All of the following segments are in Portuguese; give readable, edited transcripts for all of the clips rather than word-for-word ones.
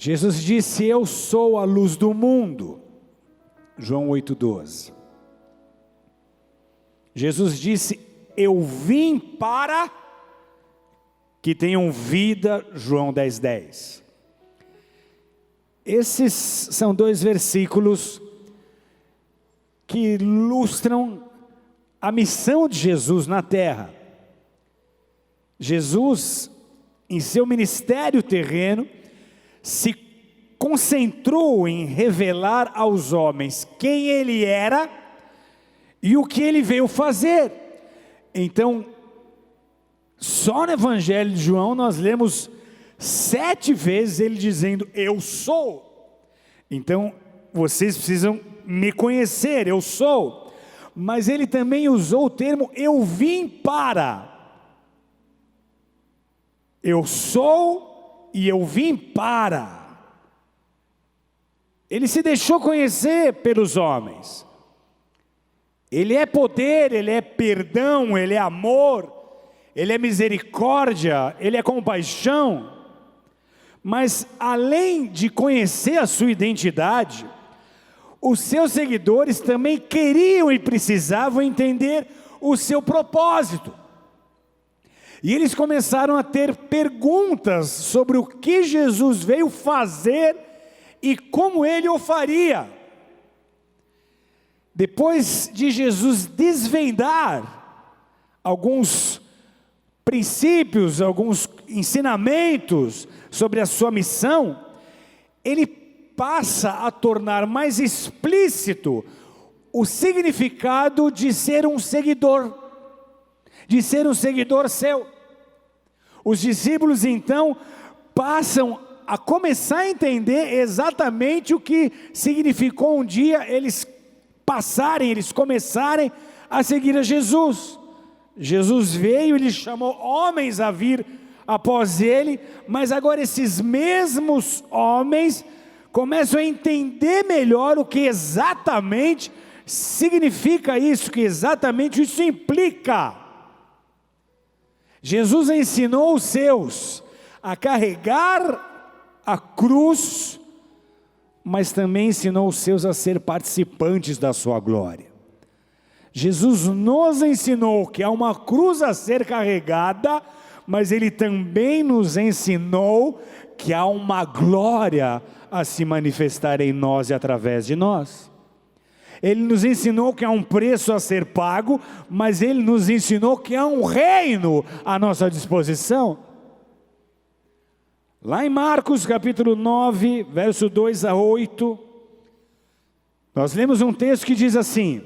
Jesus disse: eu sou a luz do mundo. João 8,12. Jesus disse: eu vim para que tenham vida. João 10,10. Esses são dois versículos que ilustram a missão de Jesus na terra. Jesus, em seu ministério terreno, se concentrou em revelar aos homens quem ele era e o que ele veio fazer. Então, só no Evangelho de João nós lemos 7 vezes ele dizendo: eu sou. Então, vocês precisam me conhecer, eu sou. Mas ele também usou o termo: eu vim para. Eu sou e eu vim para. Ele se deixou conhecer pelos homens. Ele é poder, ele é perdão, ele é amor, ele é misericórdia, ele é compaixão. Mas além de conhecer a sua identidade, os seus seguidores também queriam e precisavam entender o seu propósito. E eles começaram a ter perguntas sobre o que Jesus veio fazer e como ele o faria. Depois de Jesus desvendar alguns princípios, alguns ensinamentos sobre a sua missão, ele passa a tornar mais explícito o significado de ser um seguidor seu. Os discípulos então passam a começar a entender exatamente o que significou um dia eles começarem a seguir a Jesus. Jesus veio, ele chamou homens a vir após ele, mas agora esses mesmos homens começam a entender melhor o que exatamente significa isso, que exatamente isso implica. Jesus ensinou os seus a carregar a cruz, mas também ensinou os seus a ser participantes da sua glória. Jesus nos ensinou que há uma cruz a ser carregada, mas ele também nos ensinou que há uma glória a se manifestar em nós e através de nós. Ele nos ensinou que há um preço a ser pago, mas ele nos ensinou que há um reino à nossa disposição. Lá em Marcos capítulo 9, verso 2 a 8, nós lemos um texto que diz assim: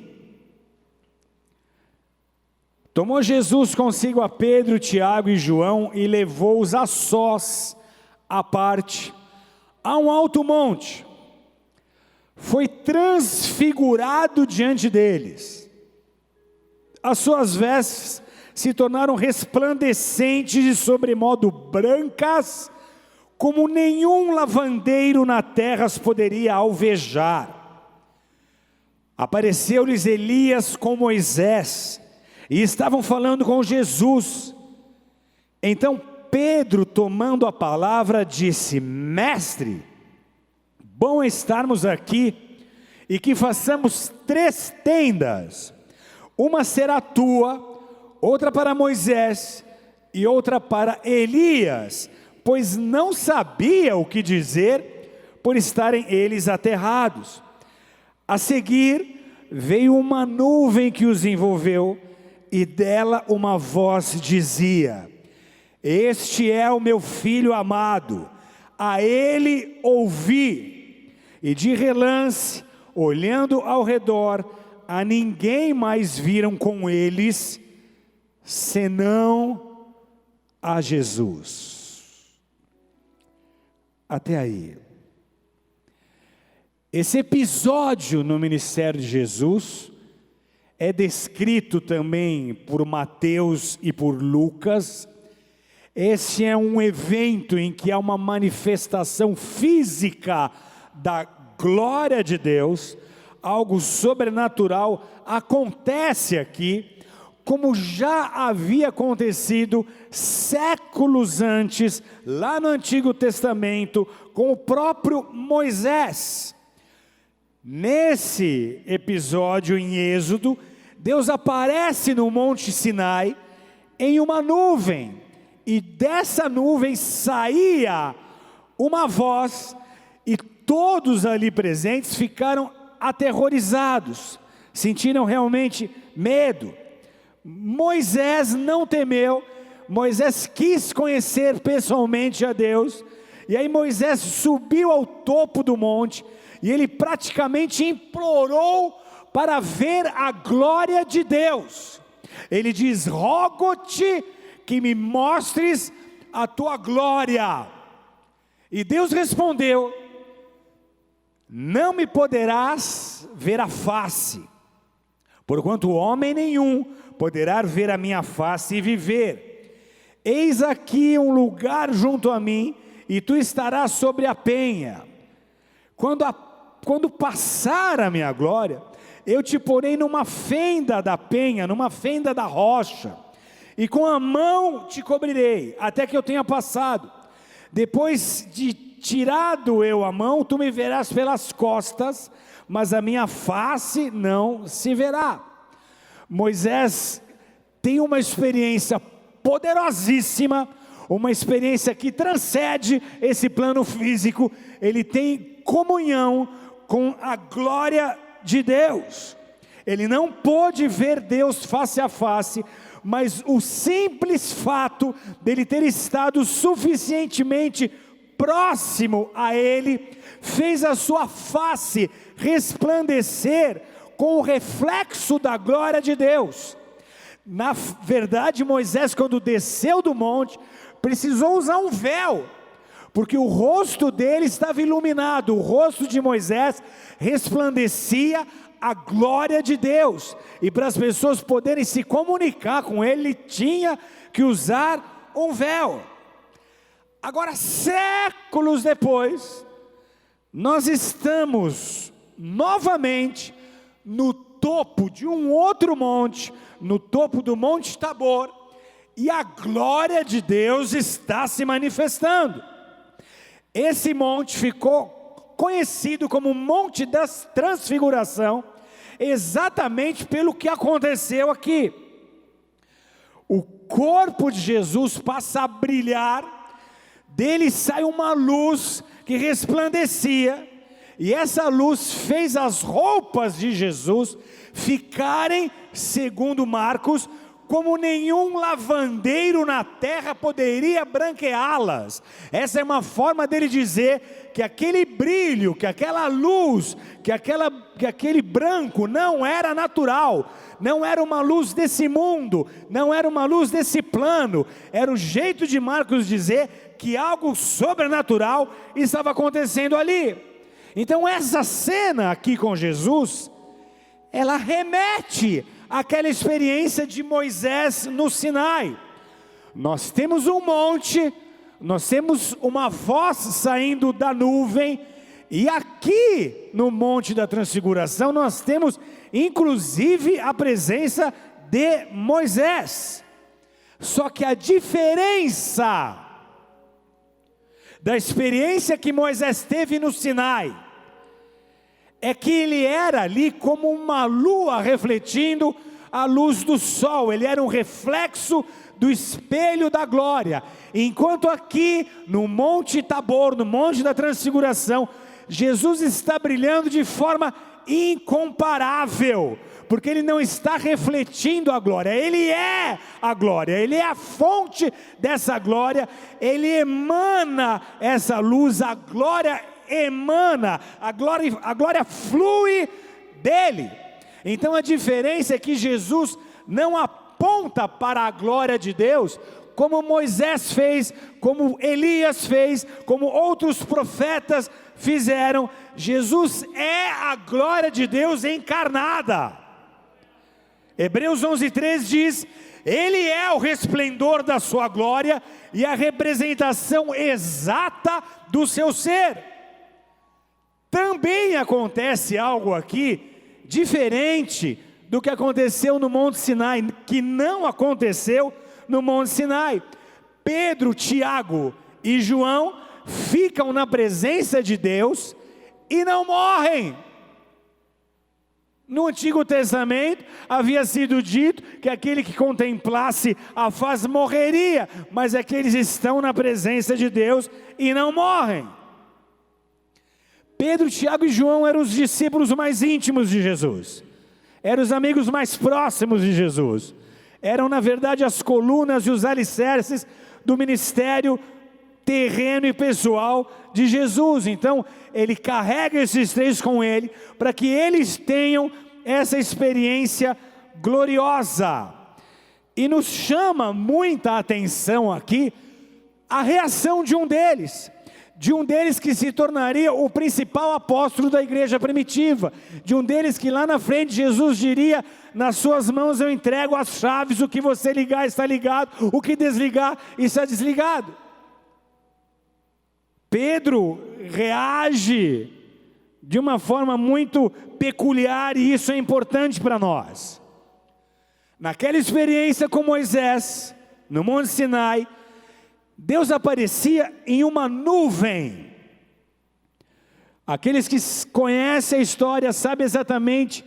tomou Jesus consigo a Pedro, Tiago e João e levou-os a sós, à parte, a um alto monte. Foi transfigurado diante deles. As suas vestes se tornaram resplandecentes e sobremodo brancas, como nenhum lavandeiro na terra as poderia alvejar. Apareceu-lhes Elias com Moisés, e estavam falando com Jesus. Então Pedro, tomando a palavra, disse: Mestre, bom estarmos aqui, e que façamos 3 tendas. Uma será tua, outra para Moisés, e outra para Elias, pois não sabia o que dizer, por estarem eles aterrados. A seguir, veio uma nuvem que os envolveu, e dela uma voz dizia: Este é o meu filho amado, a ele ouvi. E de relance, olhando ao redor, a ninguém mais viram com eles, senão a Jesus. Até aí. Esse episódio no ministério de Jesus é descrito também por Mateus e por Lucas. Esse é um evento em que há uma manifestação física da glória de Deus, algo sobrenatural acontece aqui, como já havia acontecido séculos antes, lá no Antigo Testamento, com o próprio Moisés. Nesse episódio em Êxodo, Deus aparece no Monte Sinai em uma nuvem, e dessa nuvem saía uma voz, e todos ali presentes ficaram aterrorizados, sentiram realmente medo. Moisés não temeu, Moisés quis conhecer pessoalmente a Deus, e aí Moisés subiu ao topo do monte, e ele praticamente implorou para ver a glória de Deus. Ele diz: rogo-te que me mostres a tua glória. E Deus respondeu: não me poderás ver a face, porquanto homem nenhum poderá ver a minha face e viver. Eis aqui um lugar junto a mim, e tu estarás sobre a penha. Quando passar a minha glória, eu te porei numa fenda da penha, numa fenda da rocha, e com a mão te cobrirei, até que eu tenha passado. Depois de tirado eu a mão, tu me verás pelas costas, mas a minha face não se verá. Moisés tem uma experiência poderosíssima, uma experiência que transcende esse plano físico. Ele tem comunhão com a glória de Deus. Ele não pôde ver Deus face a face, mas o simples fato dele ter estado suficientemente próximo a ele, fez a sua face resplandecer com o reflexo da glória de Deus. Na verdade, Moisés, quando desceu do monte, precisou usar um véu, porque o rosto dele estava iluminado, o rosto de Moisés resplandecia a glória de Deus, e para as pessoas poderem se comunicar com ele, tinha que usar um véu. Agora, séculos depois, nós estamos novamente no topo de um outro monte, no topo do Monte Tabor, e a glória de Deus está se manifestando. Esse monte ficou conhecido como Monte da Transfiguração, exatamente pelo que aconteceu aqui. O corpo de Jesus passa a brilhar, dele sai uma luz que resplandecia, e essa luz fez as roupas de Jesus ficarem, segundo Marcos, como nenhum lavandeiro na terra poderia branqueá-las. Essa é uma forma dele dizer que aquele brilho, que aquela luz, que aquele branco não era natural, não era uma luz desse mundo, não era uma luz desse plano. Era o jeito de Marcos dizer que algo sobrenatural estava acontecendo ali. Então essa cena aqui com Jesus, ela remete àquela experiência de Moisés no Sinai. Nós temos um monte, nós temos uma voz saindo da nuvem, e aqui no Monte da Transfiguração nós temos inclusive a presença de Moisés. Só que a diferença da experiência que Moisés teve no Sinai é que ele era ali como uma lua refletindo a luz do sol, ele era um reflexo do espelho da glória, enquanto aqui no Monte Tabor, no Monte da Transfiguração, Jesus está brilhando de forma incomparável, porque ele não está refletindo a glória, ele é a glória, ele é a fonte dessa glória, ele emana essa luz, a glória emana, a glória flui dele. Então a diferença é que Jesus não aponta para a glória de Deus, como Moisés fez, como Elias fez, como outros profetas fizeram. Jesus é a glória de Deus encarnada. Hebreus 11:3 diz: ele é o resplendor da sua glória e a representação exata do seu ser. Também acontece algo aqui diferente do que aconteceu no Monte Sinai, que não aconteceu no Monte Sinai. Pedro, Tiago e João ficam na presença de Deus e não morrem. No Antigo Testamento havia sido dito que aquele que contemplasse a face morreria, mas é que eles estão na presença de Deus e não morrem. Pedro, Tiago e João eram os discípulos mais íntimos de Jesus, eram os amigos mais próximos de Jesus, eram na verdade as colunas e os alicerces do ministério terreno e pessoal de Jesus. Então ele carrega esses três com ele, para que eles tenham essa experiência gloriosa. E nos chama muita atenção aqui a reação de um deles que se tornaria o principal apóstolo da igreja primitiva, de um deles que lá na frente Jesus diria: nas suas mãos eu entrego as chaves, o que você ligar está ligado, o que desligar está desligado. Pedro reage de uma forma muito peculiar, e isso é importante para nós. Naquela experiência com Moisés, no Monte Sinai, Deus aparecia em uma nuvem. Aqueles que conhecem a história sabem exatamente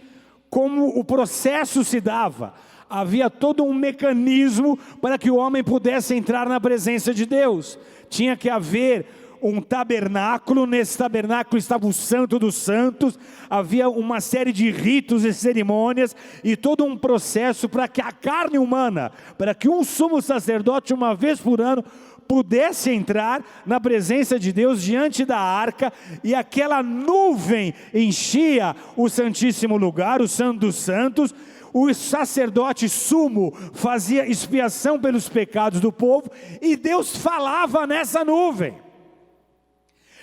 como o processo se dava. Havia todo um mecanismo para que o homem pudesse entrar na presença de Deus. Tinha que haver um tabernáculo, nesse tabernáculo estava o Santo dos Santos, havia uma série de ritos e cerimônias, e todo um processo para que a carne humana, para que um sumo sacerdote uma vez por ano, pudesse entrar na presença de Deus diante da arca, e aquela nuvem enchia o Santíssimo Lugar, o Santo dos Santos. O sacerdote sumo fazia expiação pelos pecados do povo, e Deus falava nessa nuvem.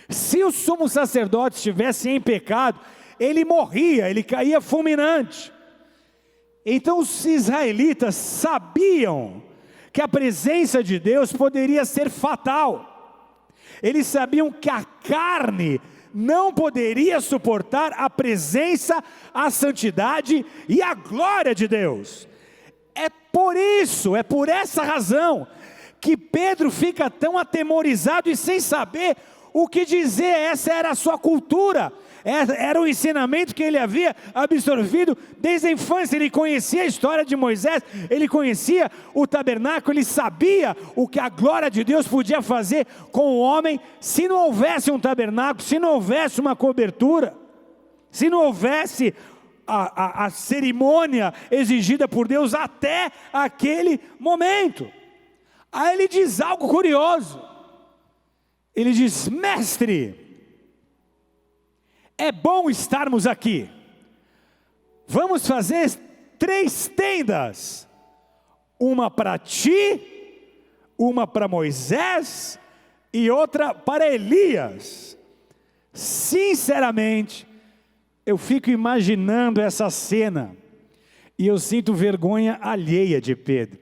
Se o sumo sacerdote estivesse em pecado, ele morria, ele caía fulminante. Então os israelitas sabiam que a presença de Deus poderia ser fatal. Eles sabiam que a carne não poderia suportar a presença, a santidade e a glória de Deus. É por isso, é por essa razão, que Pedro fica tão atemorizado e sem saber o que dizer. Essa era a sua cultura, era o ensinamento que ele havia absorvido desde a infância. Ele conhecia a história de Moisés, ele conhecia o tabernáculo, ele sabia o que a glória de Deus podia fazer com o homem, se não houvesse um tabernáculo, se não houvesse uma cobertura, se não houvesse a cerimônia exigida por Deus até aquele momento. Aí ele diz algo curioso. Ele diz: mestre, é bom estarmos aqui. Vamos fazer 3 tendas. Uma para ti, uma para Moisés e outra para Elias. Sinceramente, eu fico imaginando essa cena e eu sinto vergonha alheia de Pedro.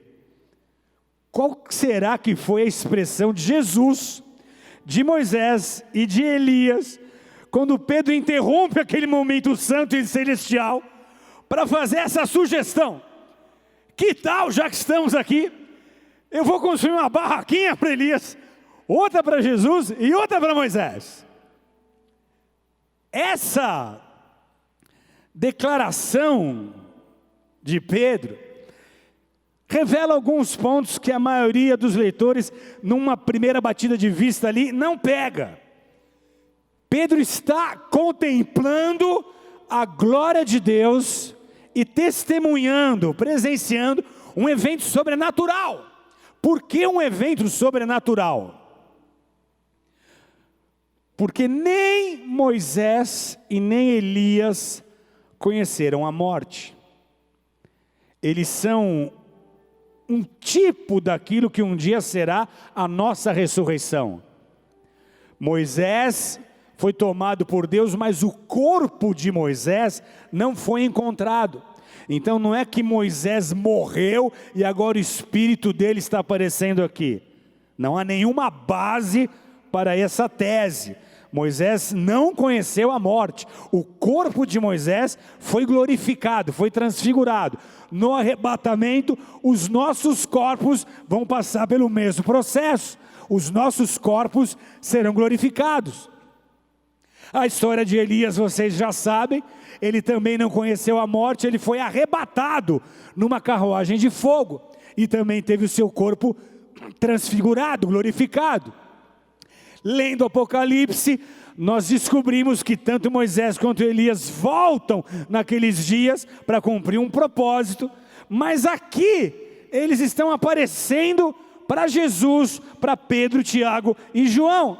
Qual será que foi a expressão de Jesus, de Moisés e de Elias, quando Pedro interrompe aquele momento santo e celestial, para fazer essa sugestão? Que tal, já que estamos aqui, eu vou construir uma barraquinha para Elias, outra para Jesus e outra para Moisés. Essa declaração de Pedro revela alguns pontos que a maioria dos leitores, numa primeira batida de vista ali, não pega. Pedro está contemplando a glória de Deus e testemunhando, presenciando um evento sobrenatural. Por que um evento sobrenatural? Porque nem Moisés e nem Elias conheceram a morte. Eles são um tipo daquilo que um dia será a nossa ressurreição. Moisés foi tomado por Deus, mas o corpo de Moisés não foi encontrado. Então não é que Moisés morreu e agora o espírito dele está aparecendo aqui. Não há nenhuma base para essa tese. Moisés não conheceu a morte. O corpo de Moisés foi glorificado, foi transfigurado. No arrebatamento, os nossos corpos vão passar pelo mesmo processo. Os nossos corpos serão glorificados. A história de Elias vocês já sabem. Ele também não conheceu a morte, ele foi arrebatado numa carruagem de fogo. E também teve o seu corpo transfigurado, glorificado. Lendo Apocalipse, nós descobrimos que tanto Moisés quanto Elias voltam naqueles dias para cumprir um propósito. Mas aqui, eles estão aparecendo para Jesus, para Pedro, Tiago e João.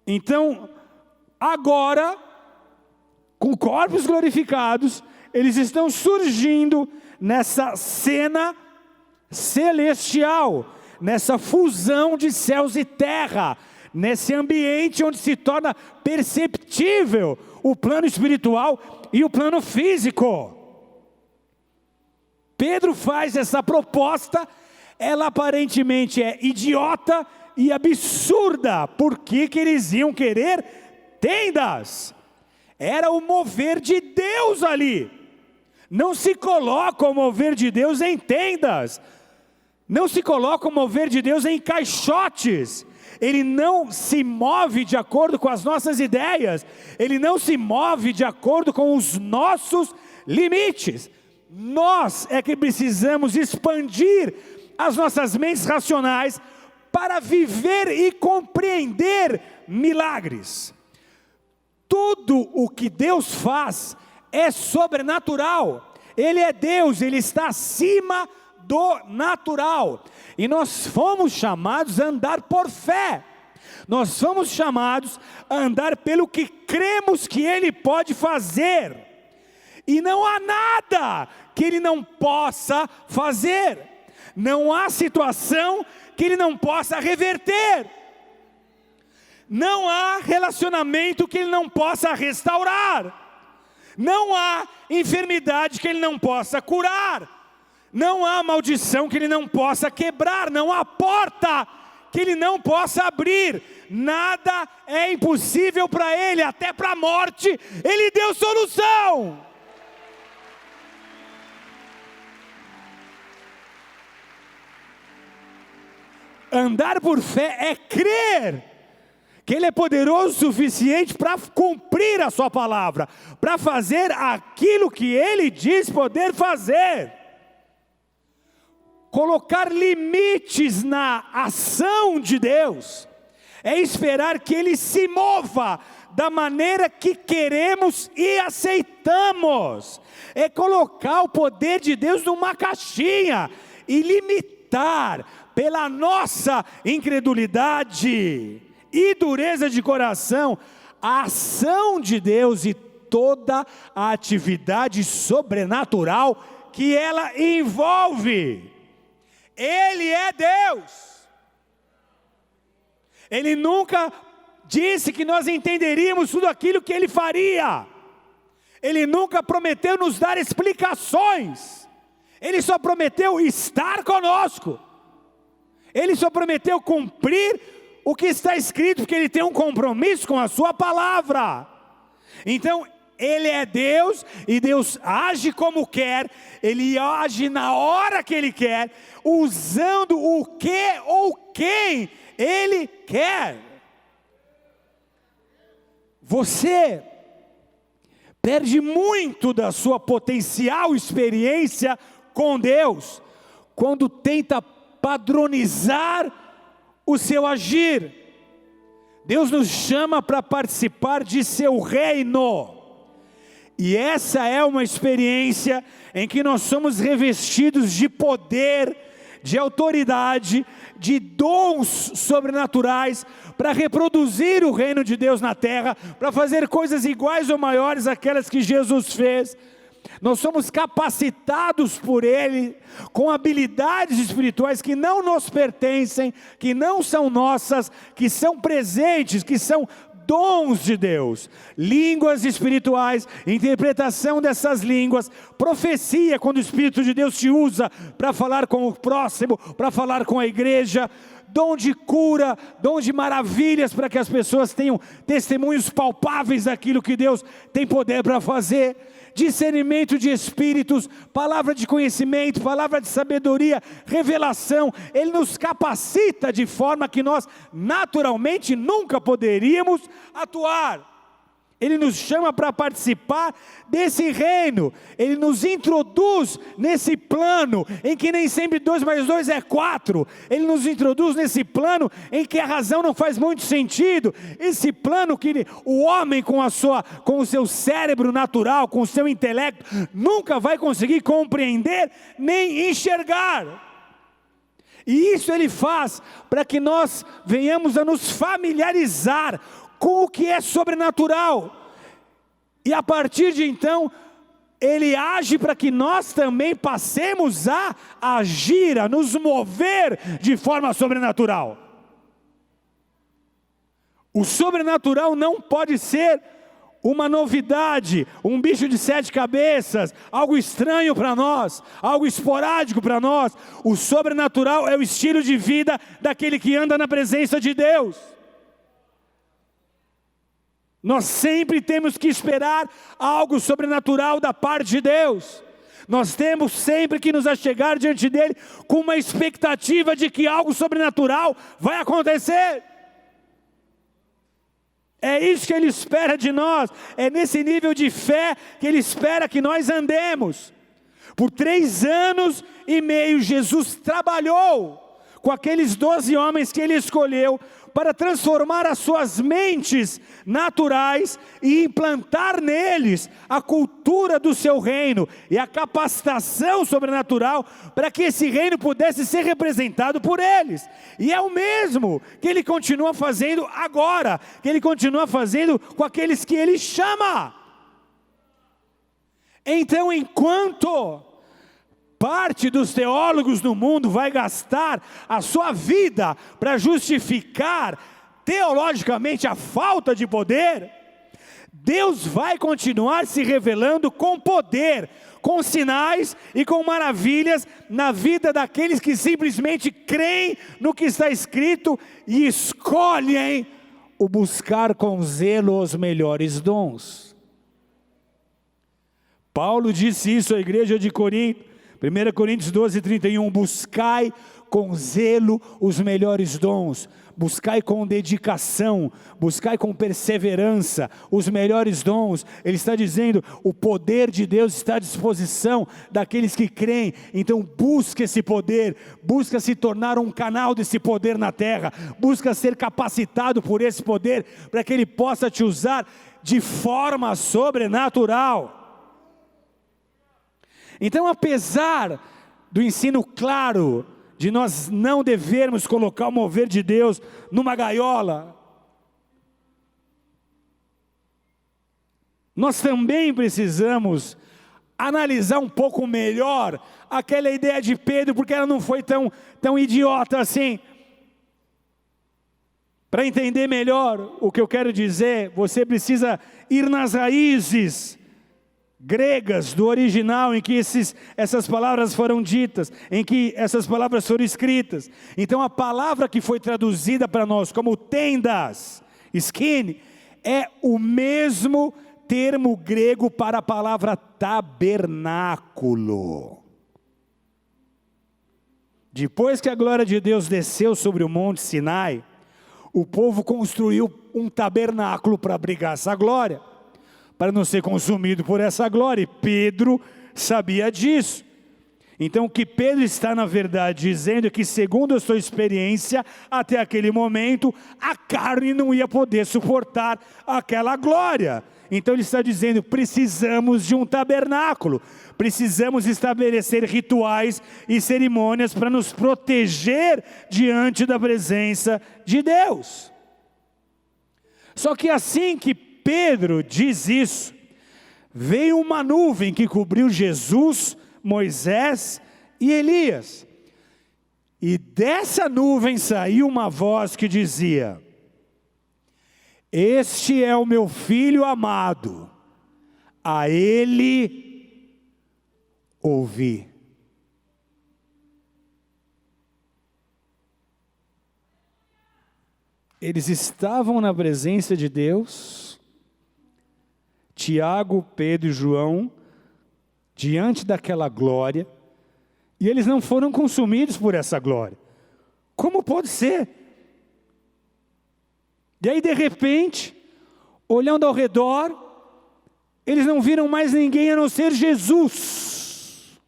Então, agora, com corpos glorificados, eles estão surgindo nessa cena celestial, nessa fusão de céus e terra, nesse ambiente onde se torna perceptível o plano espiritual e o plano físico. Pedro faz essa proposta, ela aparentemente é idiota e absurda. Por que eles iam querer tendas? Era o mover de Deus ali. Não se coloca o mover de Deus em tendas. Não se coloca o mover de Deus em caixotes. Ele não se move de acordo com as nossas ideias. Ele não se move de acordo com os nossos limites. Nós é que precisamos expandir as nossas mentes racionais para viver e compreender milagres. Tudo o que Deus faz é sobrenatural. Ele é Deus, Ele está acima do natural. E nós fomos chamados a andar por fé. Nós fomos chamados a andar pelo que cremos que Ele pode fazer. E não há nada que Ele não possa fazer. Não há situação que Ele não possa reverter. Não há relacionamento que Ele não possa restaurar. Não há enfermidade que Ele não possa curar. Não há maldição que Ele não possa quebrar. Não há porta que Ele não possa abrir. Nada é impossível para Ele. Até para a morte Ele deu solução. Andar por fé é crer que Ele é poderoso o suficiente para cumprir a sua palavra, para fazer aquilo que Ele diz poder fazer. Colocar limites na ação de Deus é esperar que Ele se mova da maneira que queremos e aceitamos. É colocar o poder de Deus numa caixinha e limitar pela nossa incredulidade e dureza de coração a ação de Deus e toda a atividade sobrenatural que ela envolve. Ele é Deus. Ele nunca disse que nós entenderíamos tudo aquilo que Ele faria. Ele nunca prometeu nos dar explicações. Ele só prometeu estar conosco. Ele só prometeu cumprir o que está escrito, porque Ele tem um compromisso com a sua palavra. Então, Ele é Deus, e Deus age como quer, Ele age na hora que Ele quer, usando o que ou quem Ele quer. Você perde muito da sua potencial experiência com Deus, quando tenta padronizar o seu agir. Deus nos chama para participar de seu reino. E essa é uma experiência em que nós somos revestidos de poder, de autoridade, de dons sobrenaturais, para reproduzir o reino de Deus na terra, para fazer coisas iguais ou maiores àquelas que Jesus fez. Nós somos capacitados por Ele, com habilidades espirituais que não nos pertencem, que não são nossas, que são presentes, que são dons de Deus. Línguas espirituais, interpretação dessas línguas, profecia, quando o Espírito de Deus te usa para falar com o próximo, para falar com a igreja, dom de cura, dom de maravilhas, para que as pessoas tenham testemunhos palpáveis daquilo que Deus tem poder para fazer, discernimento de espíritos, palavra de conhecimento, palavra de sabedoria, revelação. Ele nos capacita de forma que nós naturalmente nunca poderíamos atuar. Ele nos chama para participar desse reino. Ele nos introduz nesse plano em que nem sempre 2 mais 2 é 4. Ele nos introduz nesse plano em que a razão não faz muito sentido. Esse plano que o homem com o seu cérebro natural, com o seu intelecto, nunca vai conseguir compreender nem enxergar. E isso ele faz para que nós venhamos a nos familiarizar com o que é sobrenatural, e a partir de então, ele age para que nós também passemos a agir, a nos mover de forma sobrenatural. O sobrenatural não pode ser uma novidade, um bicho de 7 cabeças, algo estranho para nós, algo esporádico para nós. O sobrenatural é o estilo de vida daquele que anda na presença de Deus. Nós sempre temos que esperar algo sobrenatural da parte de Deus. Nós temos sempre que nos achegar diante dele com uma expectativa de que algo sobrenatural vai acontecer. É isso que ele espera de nós. É nesse nível de fé que ele espera que nós andemos. Por 3 anos e meio Jesus trabalhou com aqueles 12 homens que ele escolheu para transformar as suas mentes naturais e implantar neles a cultura do seu reino e a capacitação sobrenatural para que esse reino pudesse ser representado por eles. E é o mesmo que ele continua fazendo agora, que ele continua fazendo com aqueles que ele chama. Então, enquanto parte dos teólogos do mundo vai gastar a sua vida para justificar teologicamente a falta de poder, Deus vai continuar se revelando com poder, com sinais e com maravilhas na vida daqueles que simplesmente creem no que está escrito e escolhem o buscar com zelo os melhores dons. Paulo disse isso à igreja de Corinto, 1 Coríntios 12, 31, buscai com zelo os melhores dons, buscai com dedicação, buscai com perseverança os melhores dons. Ele está dizendo, o poder de Deus está à disposição daqueles que creem. Então busca esse poder, busca se tornar um canal desse poder na terra, busca ser capacitado por esse poder, para que ele possa te usar de forma sobrenatural. Então, apesar do ensino claro de nós não devermos colocar o mover de Deus numa gaiola, nós também precisamos analisar um pouco melhor aquela ideia de Pedro, porque ela não foi tão idiota assim. Para entender melhor o que eu quero dizer, você precisa ir nas raízes gregas do original em que essas palavras foram ditas, em que essas palavras foram escritas. Então a palavra que foi traduzida para nós como tendas, skin, é o mesmo termo grego para a palavra tabernáculo. Depois que a glória de Deus desceu sobre o monte Sinai, o povo construiu um tabernáculo para abrigar essa glória, para não ser consumido por essa glória, e Pedro sabia disso. Então o que Pedro está na verdade dizendo é que, segundo a sua experiência, até aquele momento, a carne não ia poder suportar aquela glória. Então ele está dizendo, precisamos de um tabernáculo, precisamos estabelecer rituais e cerimônias para nos proteger diante da presença de Deus. Só que assim que Pedro diz isso, veio uma nuvem que cobriu Jesus, Moisés e Elias. E dessa nuvem saiu uma voz que dizia, este é o meu filho amado, a ele ouvi. Eles estavam na presença de Deus, Tiago, Pedro e João, diante daquela glória, e eles não foram consumidos por essa glória. Como pode ser? E aí, de repente, olhando ao redor, eles não viram mais ninguém a não ser Jesus.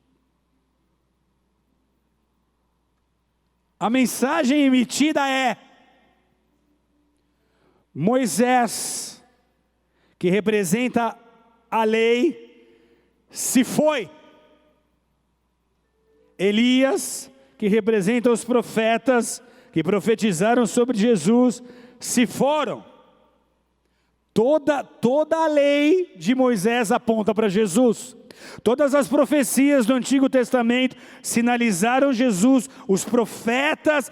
A mensagem emitida é: Moisés, que representa a lei, se foi. Elias, que representa os profetas, que profetizaram sobre Jesus, se foram. Toda a lei de Moisés aponta para Jesus. Todas as profecias do Antigo Testamento sinalizaram Jesus. Os profetas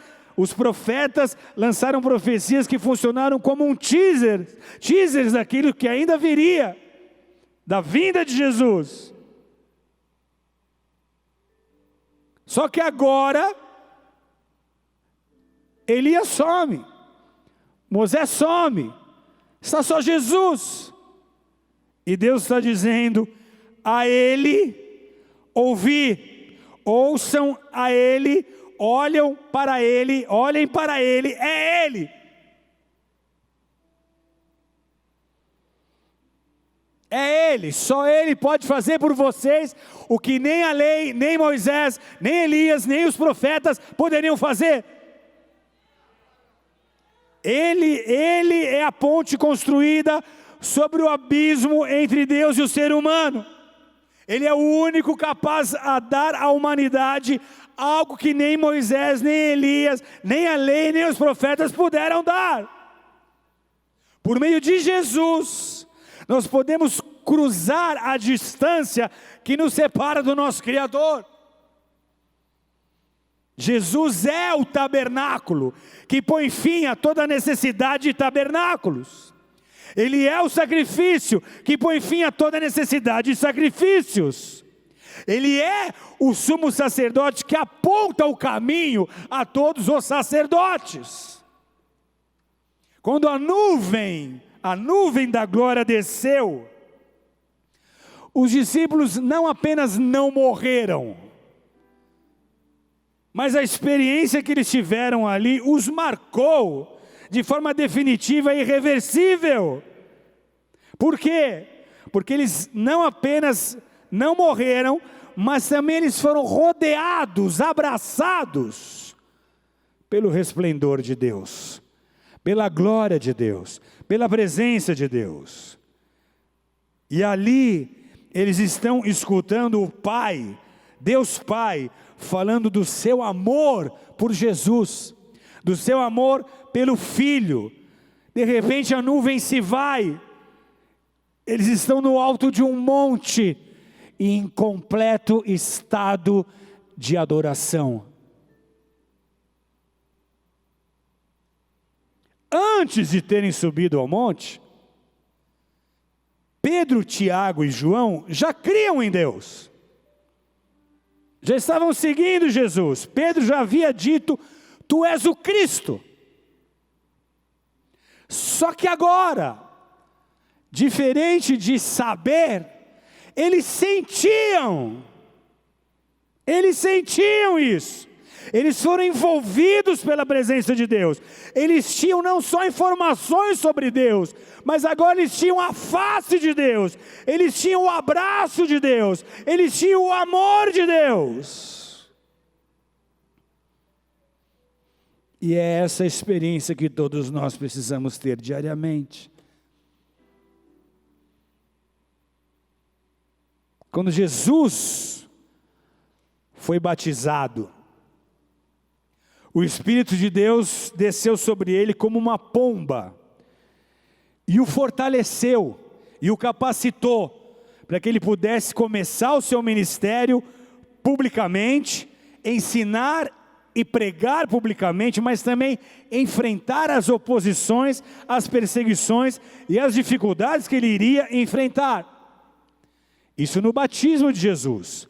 lançaram profecias que funcionaram como um teasers daquilo que ainda viria, da vinda de Jesus. Só que agora, Elias some, Moisés some, está só Jesus. E Deus está dizendo a ele: ouçam a ele, olhem para ele, é ele. É ele, só ele pode fazer por vocês o que nem a lei, nem Moisés, nem Elias, nem os profetas poderiam fazer. Ele é a ponte construída sobre o abismo entre Deus e o ser humano. Ele é o único capaz a dar à humanidade algo que nem Moisés, nem Elias, nem a lei, nem os profetas puderam dar. Por meio de Jesus, nós podemos cruzar a distância que nos separa do nosso Criador. Jesus é o tabernáculo que põe fim a toda necessidade de tabernáculos. Ele é o sacrifício que põe fim a toda necessidade de sacrifícios. Ele é o sumo sacerdote que aponta o caminho a todos os sacerdotes. Quando a nuvem da glória desceu, os discípulos não apenas não morreram, mas a experiência que eles tiveram ali os marcou de forma definitiva e irreversível. Por quê? Porque eles não apenas não morreram, mas também eles foram rodeados, abraçados pelo resplendor de Deus, pela glória de Deus, pela presença de Deus. E ali eles estão escutando o Pai, Deus Pai, falando do seu amor por Jesus, do seu amor pelo Filho. De repente a nuvem se vai, eles estão no alto de um monte, em completo estado de adoração. Antes de terem subido ao monte, Pedro, Tiago e João já criam em Deus. Já estavam seguindo Jesus. Pedro já havia dito: tu és o Cristo. Só que agora, diferente de saber, eles sentiam isso. Eles foram envolvidos pela presença de Deus. Eles tinham não só informações sobre Deus, mas agora eles tinham a face de Deus. Eles tinham o abraço de Deus. Eles tinham o amor de Deus. E é essa experiência que todos nós precisamos ter diariamente. Quando Jesus foi batizado, o Espírito de Deus desceu sobre ele como uma pomba, e o fortaleceu, e o capacitou, para que ele pudesse começar o seu ministério publicamente, ensinar e pregar publicamente, mas também enfrentar as oposições, as perseguições e as dificuldades que ele iria enfrentar. Isso no batismo de Jesus.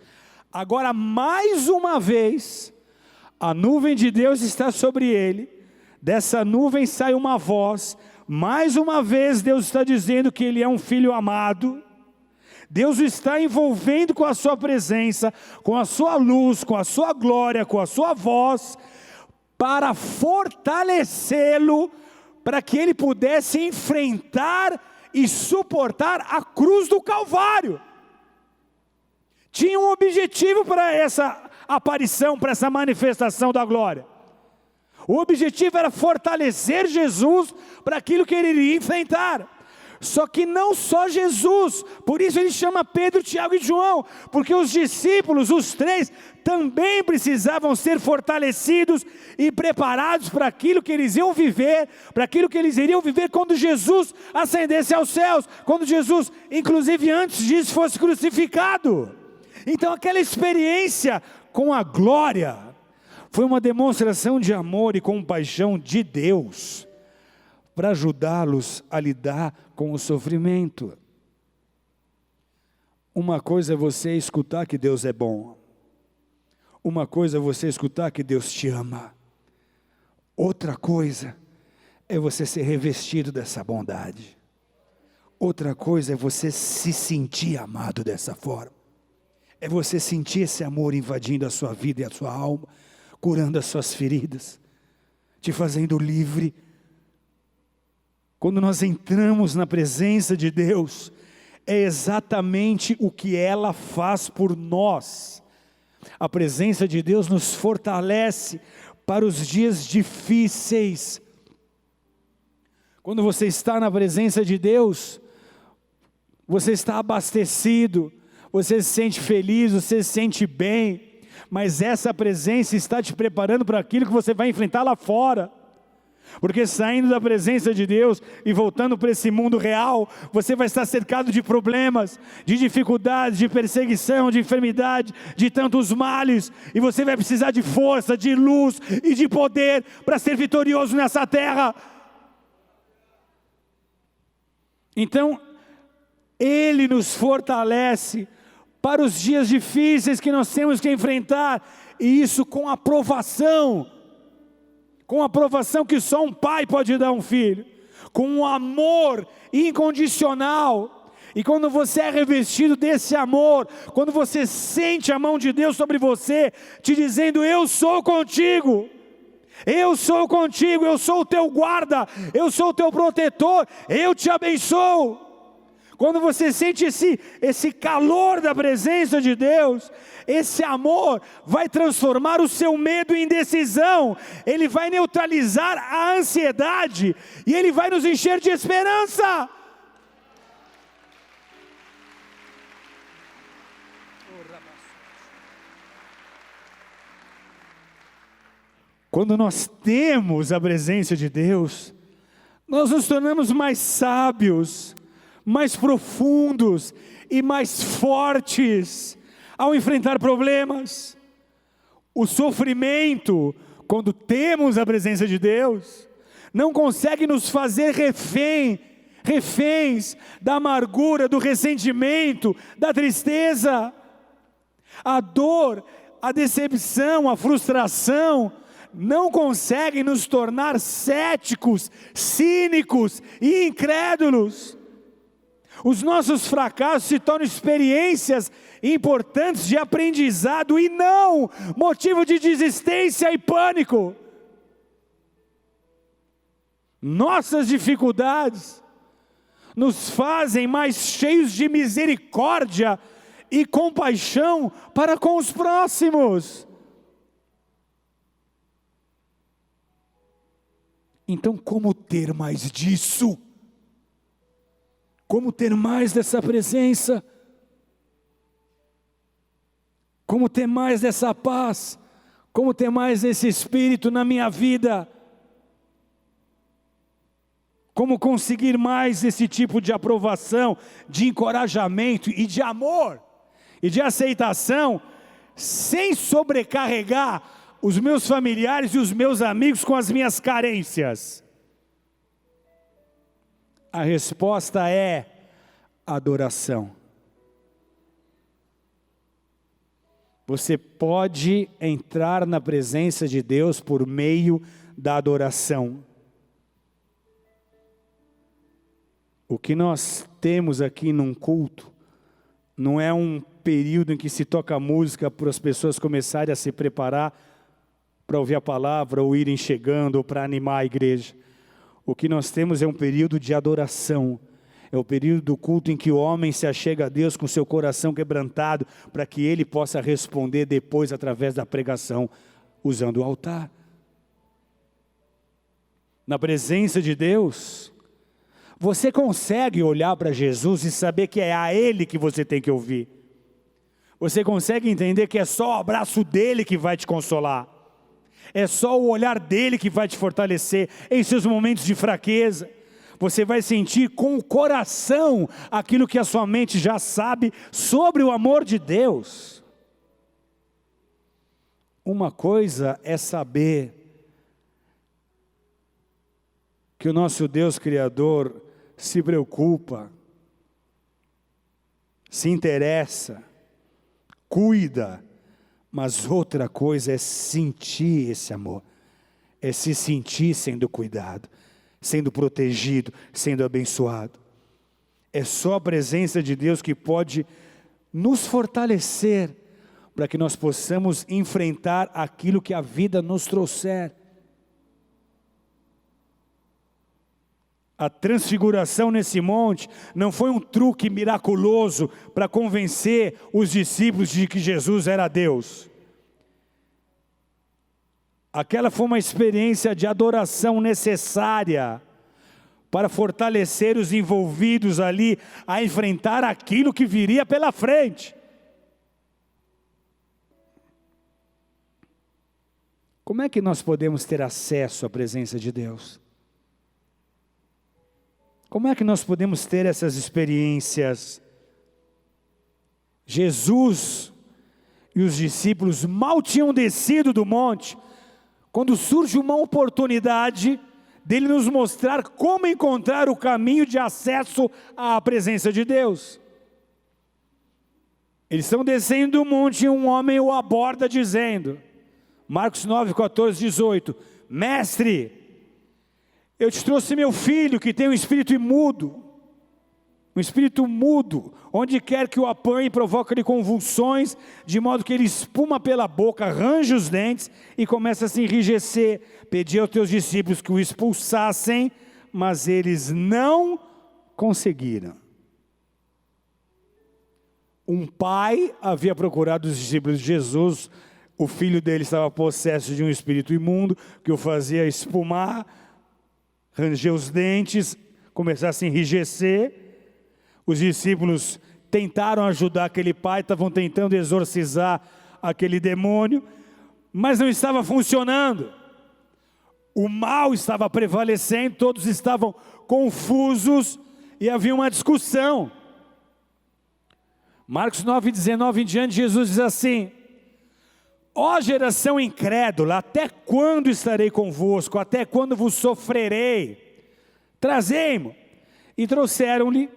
Agora, mais uma vez, a nuvem de Deus está sobre ele, dessa nuvem sai uma voz. Mais uma vez Deus está dizendo que Ele é um filho amado. Deus o está envolvendo com a sua presença, com a sua luz, com a sua glória, com a sua voz, para fortalecê-lo, para que ele pudesse enfrentar e suportar a cruz do Calvário. Tinha um objetivo para essa aparição, para essa manifestação da glória. O objetivo era fortalecer Jesus para aquilo que ele iria enfrentar. Só que não só Jesus, por isso ele chama Pedro, Tiago e João, porque os discípulos, os três, também precisavam ser fortalecidos e preparados para aquilo que eles iam viver, para aquilo que eles iriam viver quando Jesus ascendesse aos céus, quando Jesus, inclusive antes disso, fosse crucificado. Então aquela experiência com a glória foi uma demonstração de amor e compaixão de Deus, para ajudá-los a lidar com o sofrimento. Uma coisa é você escutar que Deus é bom. Uma coisa é você escutar que Deus te ama. Outra coisa é você ser revestido dessa bondade. Outra coisa é você se sentir amado dessa forma. É você sentir esse amor invadindo a sua vida e a sua alma, curando as suas feridas, te fazendo livre. Quando nós entramos na presença de Deus, é exatamente o que ela faz por nós. A presença de Deus nos fortalece para os dias difíceis. Quando você está na presença de Deus, você está abastecido, você se sente feliz, você se sente bem, mas essa presença está te preparando para aquilo que você vai enfrentar lá fora. Porque saindo da presença de Deus e voltando para esse mundo real, você vai estar cercado de problemas, de dificuldades, de perseguição, de enfermidade, de tantos males, e você vai precisar de força, de luz e de poder para ser vitorioso nessa terra. Então, Ele nos fortalece para os dias difíceis que nós temos que enfrentar, e isso com aprovação que só um pai pode dar a um filho, com um amor incondicional. E quando você é revestido desse amor, quando você sente a mão de Deus sobre você, te dizendo: eu sou contigo, eu sou contigo, eu sou o teu guarda, eu sou o teu protetor, eu te abençoo. Quando você sente esse calor da presença de Deus, esse amor vai transformar o seu medo em decisão, ele vai neutralizar a ansiedade, e ele vai nos encher de esperança. Quando nós temos a presença de Deus, nós nos tornamos mais sábios, mais profundos e mais fortes ao enfrentar problemas. O sofrimento, quando temos a presença de Deus, não consegue nos fazer reféns da amargura, do ressentimento, da tristeza. A dor, a decepção, a frustração não conseguem nos tornar céticos, cínicos e incrédulos. Os nossos fracassos se tornam experiências importantes de aprendizado e não motivo de desistência e pânico. Nossas dificuldades nos fazem mais cheios de misericórdia e compaixão para com os próximos. Então, como ter mais disso? Como ter mais dessa presença? Como ter mais dessa paz? Como ter mais desse Espírito na minha vida? Como conseguir mais esse tipo de aprovação, de encorajamento e de amor e de aceitação, sem sobrecarregar os meus familiares e os meus amigos com as minhas carências? A resposta é adoração. Você pode entrar na presença de Deus por meio da adoração. O que nós temos aqui num culto não é um período em que se toca música para as pessoas começarem a se preparar para ouvir a palavra, ou irem chegando, ou para animar a igreja. O que nós temos é um período de adoração. É o período do culto em que o homem se achega a Deus com seu coração quebrantado, para que Ele possa responder depois através da pregação, usando o altar. Na presença de Deus, você consegue olhar para Jesus e saber que é a Ele que você tem que ouvir. Você consegue entender que é só o abraço dEle que vai te consolar. É só o olhar dEle que vai te fortalecer em seus momentos de fraqueza. Você vai sentir com o coração aquilo que a sua mente já sabe sobre o amor de Deus. Uma coisa é saber que o nosso Deus Criador se preocupa, se interessa, cuida, mas outra coisa é sentir esse amor, é se sentir sendo cuidado, sendo protegido, sendo abençoado. É só a presença de Deus que pode nos fortalecer, para que nós possamos enfrentar aquilo que a vida nos trouxer. A transfiguração nesse monte não foi um truque miraculoso para convencer os discípulos de que Jesus era Deus. Aquela foi uma experiência de adoração necessária para fortalecer os envolvidos ali a enfrentar aquilo que viria pela frente. Como é que nós podemos ter acesso à presença de Deus? Como é que nós podemos ter essas experiências? Jesus e os discípulos mal tinham descido do monte, quando surge uma oportunidade dele nos mostrar como encontrar o caminho de acesso à presença de Deus. Eles estão descendo do monte e um homem o aborda dizendo, Marcos 9, 14, 18, Mestre, eu te trouxe meu filho que tem um espírito mudo, onde quer que o apanhe, provoca-lhe convulsões, de modo que ele espuma pela boca, arranja os dentes e começa a se enrijecer. Pedi aos teus discípulos que o expulsassem, mas eles não conseguiram. Um pai havia procurado os discípulos de Jesus, o filho dele estava possesso de um espírito imundo, que o fazia espumar, ranger os dentes, começar a se enrijecer. Os discípulos tentaram ajudar aquele pai, estavam tentando exorcizar aquele demônio, mas não estava funcionando. O mal estava prevalecendo, todos estavam confusos e havia uma discussão. Marcos 9, 19 em diante, Jesus diz assim, ó geração incrédula, até quando estarei convosco? Até quando vos sofrerei? Trazei-mo. E trouxeram-lhe.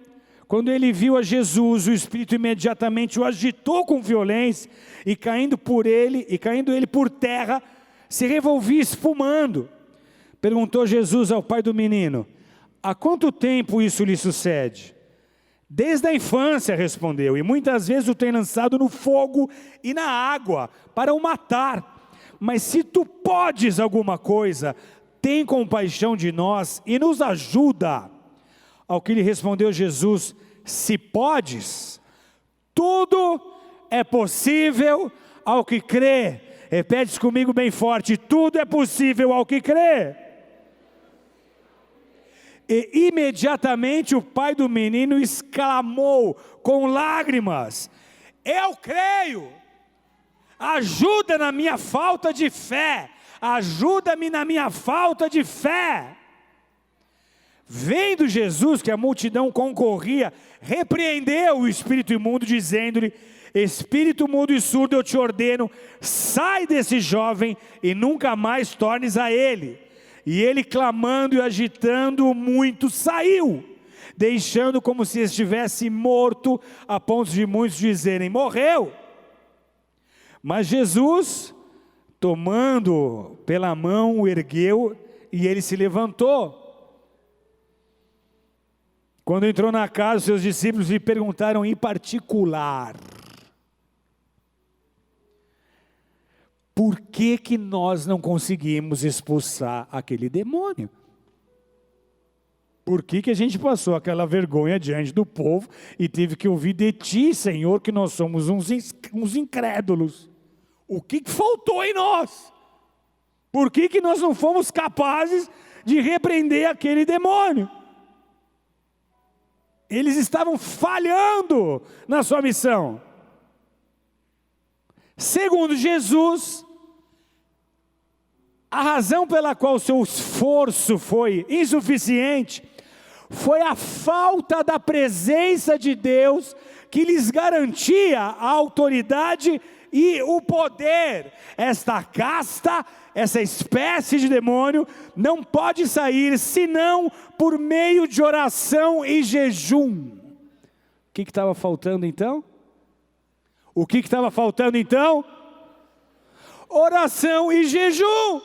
Quando ele viu a Jesus, o Espírito imediatamente o agitou com violência, e caindo ele por terra, se revolvia espumando. Perguntou Jesus ao pai do menino, há quanto tempo isso lhe sucede? Desde a infância, respondeu, e muitas vezes o tem lançado no fogo e na água, para o matar. Mas se tu podes alguma coisa, tem compaixão de nós e nos ajuda. Ao que lhe respondeu Jesus, se podes, tudo é possível ao que crê. Repete comigo bem forte, tudo é possível ao que crê. E imediatamente o pai do menino exclamou com lágrimas, eu creio, ajuda na minha falta de fé, ajuda-me na minha falta de fé. Vendo Jesus que a multidão concorria, repreendeu o espírito imundo, dizendo-lhe, espírito mudo e surdo, eu te ordeno, sai desse jovem e nunca mais tornes a ele. E ele, clamando e agitando muito, saiu, deixando como se estivesse morto, a ponto de muitos dizerem, morreu. Mas Jesus, tomando pela mão, o ergueu e ele se levantou. Quando entrou na casa, seus discípulos lhe perguntaram em particular: por que que nós não conseguimos expulsar aquele demônio? Por que que a gente passou aquela vergonha diante do povo e teve que ouvir de ti, Senhor, que nós somos uns incrédulos? O que faltou em nós? Por que que nós não fomos capazes de repreender aquele demônio? Eles estavam falhando na sua missão. Segundo Jesus, a razão pela qual o seu esforço foi insuficiente foi a falta da presença de Deus que lhes garantia a autoridade e o poder. Esta casta, essa espécie de demônio, não pode sair senão por meio de oração e jejum. O que estava faltando então? O que estava faltando então? Oração e jejum.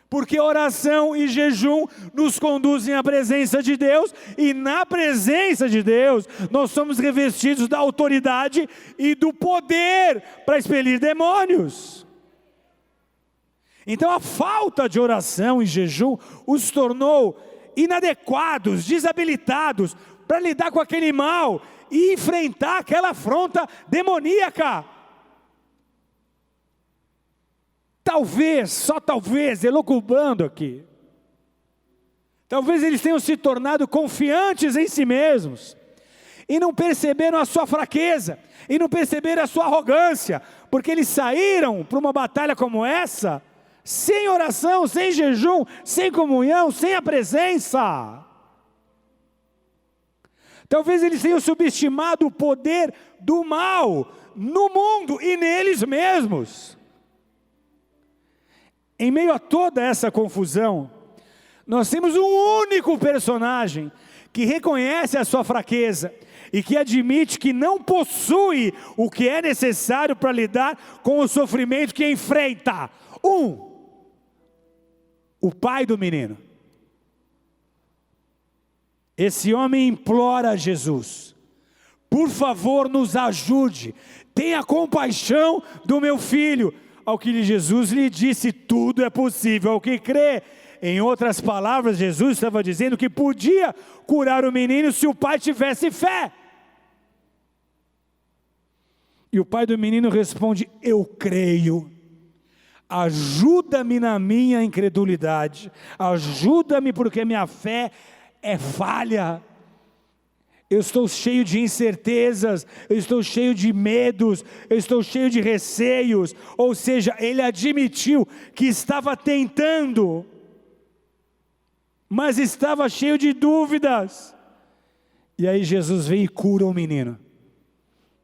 Porque oração e jejum nos conduzem à presença de Deus, e na presença de Deus nós somos revestidos da autoridade e do poder para expelir demônios. Então a falta de oração e jejum os tornou inadequados, desabilitados para lidar com aquele mal e enfrentar aquela afronta demoníaca. Talvez, só talvez, elucubrando aqui, talvez eles tenham se tornado confiantes em si mesmos, e não perceberam a sua fraqueza, e não perceberam a sua arrogância, porque eles saíram para uma batalha como essa, sem oração, sem jejum, sem comunhão, sem a presença. Talvez eles tenham subestimado o poder do mal no mundo e neles mesmos. Em meio a toda essa confusão, nós temos um único personagem que reconhece a sua fraqueza e que admite que não possui o que é necessário para lidar com o sofrimento que enfrenta. O pai do menino. Esse homem implora a Jesus: por favor, nos ajude, tenha compaixão do meu filho. Ao que Jesus lhe disse: tudo é possível ao que crê. Em outras palavras, Jesus estava dizendo que podia curar o menino se o pai tivesse fé. E o pai do menino responde: eu creio, ajuda-me na minha incredulidade, ajuda-me porque minha fé é falha. Eu estou cheio de incertezas, eu estou cheio de medos, eu estou cheio de receios. Ou seja, ele admitiu que estava tentando, mas estava cheio de dúvidas. E aí Jesus vem e cura o menino.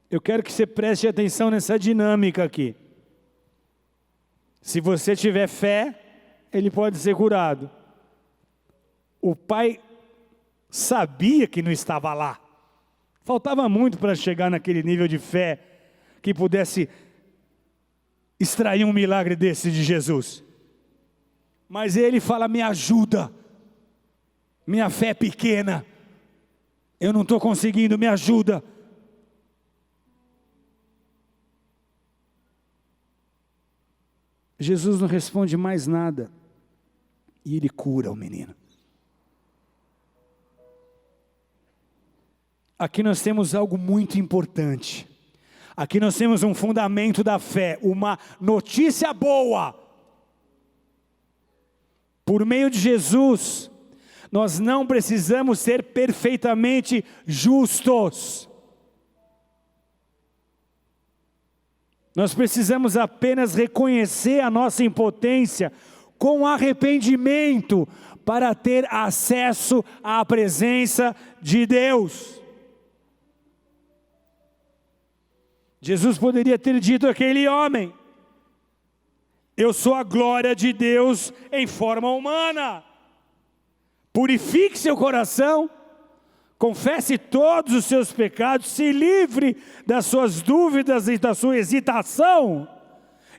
Eu quero que você preste atenção nessa dinâmica aqui. Se você tiver fé, ele pode ser curado. O pai sabia que não estava lá. Faltava muito para chegar naquele nível de fé que pudesse extrair um milagre desse de Jesus. Mas ele fala: me ajuda, minha fé é pequena, eu não estou conseguindo, me ajuda. Jesus não responde mais nada, e ele cura o menino. Aqui nós temos algo muito importante. Aqui nós temos um fundamento da fé, uma notícia boa. Por meio de Jesus, nós não precisamos ser perfeitamente justos. Nós precisamos apenas reconhecer a nossa impotência com arrependimento para ter acesso à presença de Deus. Jesus poderia ter dito àquele homem: eu sou a glória de Deus em forma humana. Purifique seu coração, confesse todos os seus pecados, se livre das suas dúvidas e da sua hesitação,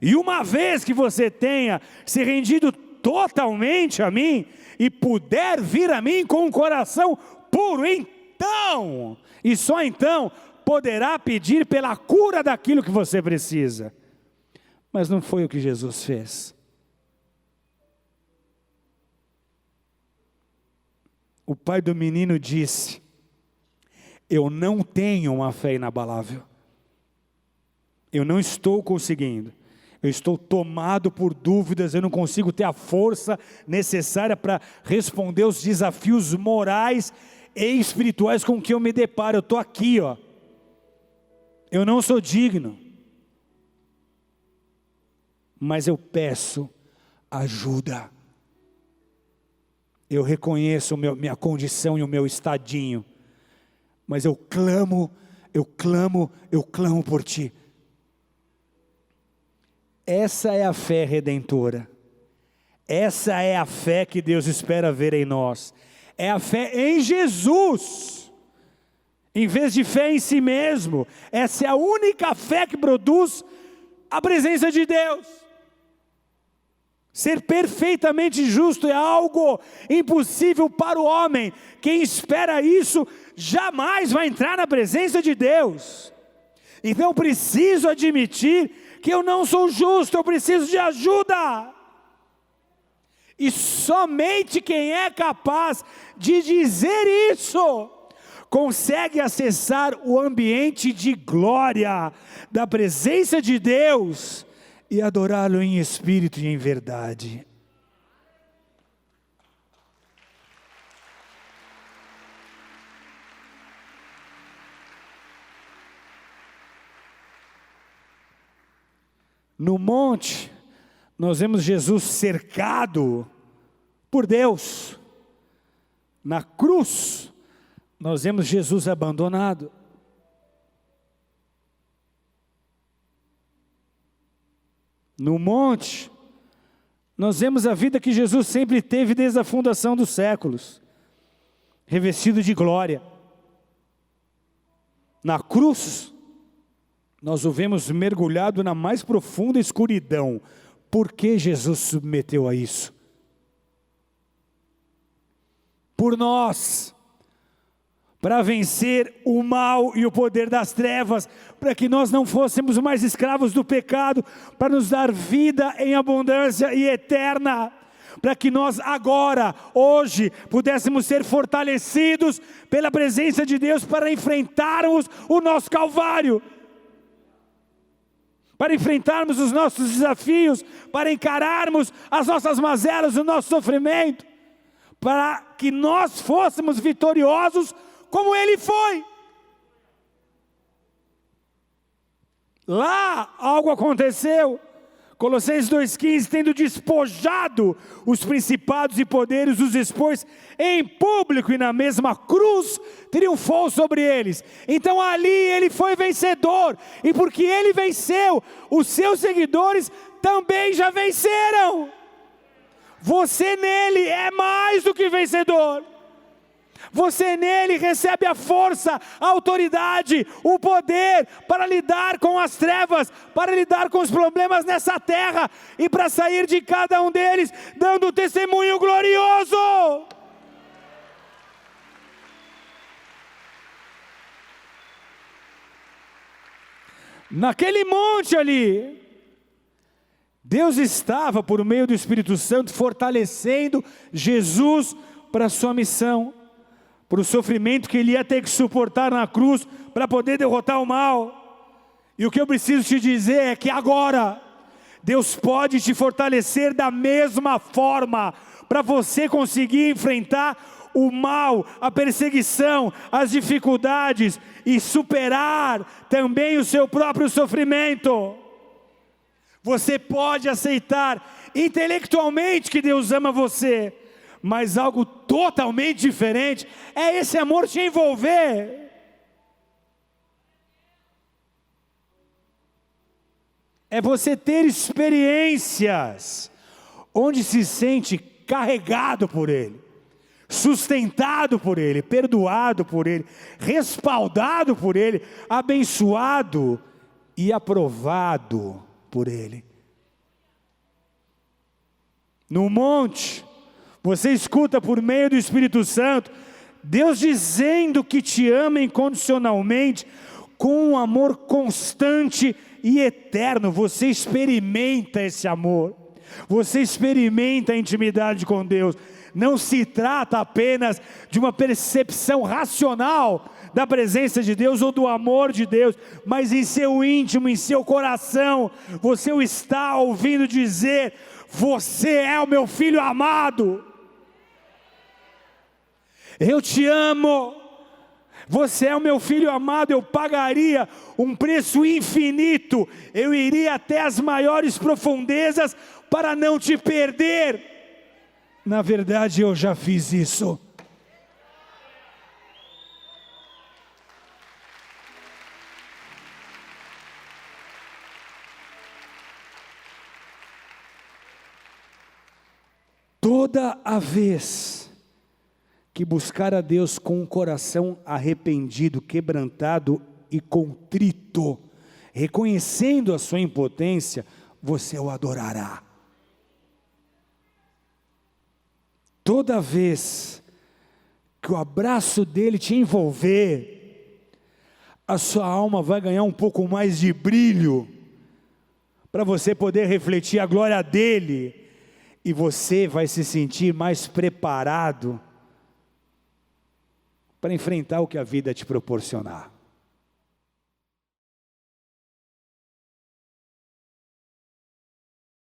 E uma vez que você tenha se rendido totalmente a mim, e puder vir a mim com um coração puro, então, e só então, poderá pedir pela cura daquilo que você precisa. Mas não foi o que Jesus fez. O pai do menino disse: eu não tenho uma fé inabalável. Eu não estou conseguindo. Eu estou tomado por dúvidas, eu não consigo ter a força necessária para responder os desafios morais e espirituais com que eu me deparo. Eu estou aqui, ó. Eu não sou digno. Mas eu peço ajuda. Eu reconheço minha condição e o meu estadinho. Mas eu clamo por ti. Essa é a fé redentora. Essa é a fé que Deus espera ver em nós. É a fé em Jesus, em vez de fé em si mesmo. Essa é a única fé que produz a presença de Deus. Ser perfeitamente justo é algo impossível para o homem. Quem espera isso jamais vai entrar na presença de Deus. Então eu preciso admitir que eu não sou justo, eu preciso de ajuda. E somente quem é capaz de dizer isso, consegue acessar o ambiente de glória, da presença de Deus, e adorá-lo em espírito e em verdade. No monte, nós vemos Jesus cercado por Deus. Na cruz, nós vemos Jesus abandonado. No monte, nós vemos a vida que Jesus sempre teve desde a fundação dos séculos, revestido de glória. Na cruz, nós o vemos mergulhado na mais profunda escuridão. Por que Jesus submeteu a isso? Por nós, para vencer o mal e o poder das trevas, para que nós não fôssemos mais escravos do pecado, para nos dar vida em abundância e eterna, para que nós agora, hoje, pudéssemos ser fortalecidos pela presença de Deus para enfrentarmos o nosso Calvário, para enfrentarmos os nossos desafios, para encararmos as nossas mazelas, o nosso sofrimento, para que nós fôssemos vitoriosos como Ele foi. Lá algo aconteceu. Colossenses 2,15, tendo despojado os principados e poderes, os expôs em público e na mesma cruz triunfou sobre eles. Então ali Ele foi vencedor, e porque Ele venceu, os seus seguidores também já venceram. Você nele é mais do que vencedor. Você nele recebe a força, a autoridade, o poder para lidar com as trevas, para lidar com os problemas nessa terra e para sair de cada um deles dando um testemunho glorioso. Naquele monte ali, Deus estava por meio do Espírito Santo fortalecendo Jesus para a sua missão, para o sofrimento que Ele ia ter que suportar na cruz para poder derrotar o mal. E o que eu preciso te dizer é que agora Deus pode te fortalecer da mesma forma para você conseguir enfrentar o mal, a perseguição, as dificuldades e superar também o seu próprio sofrimento. Você pode aceitar intelectualmente que Deus ama você, mas algo totalmente diferente é esse amor te envolver. É você ter experiências onde se sente carregado por Ele, sustentado por Ele, perdoado por Ele, respaldado por Ele, abençoado e aprovado por Ele. no monte, você escuta por meio do Espírito Santo, Deus dizendo que te ama incondicionalmente, com um amor constante e eterno. Você experimenta esse amor, você experimenta a intimidade com Deus. Não se trata apenas de uma percepção racional da presença de Deus ou do amor de Deus, mas em seu íntimo, em seu coração, você o está ouvindo dizer: você é o meu filho amado, eu te amo, você é o meu filho amado. Eu pagaria um preço infinito, eu iria até as maiores profundezas para não te perder. Na verdade, eu já fiz isso. Toda a vez que buscar a Deus com um coração arrependido, quebrantado e contrito, reconhecendo a sua impotência, você o adorará. Toda vez que o abraço dele te envolver, a sua alma vai ganhar um pouco mais de brilho, para você poder refletir a glória dele, e você vai se sentir mais preparado para enfrentar o que a vida te proporcionar.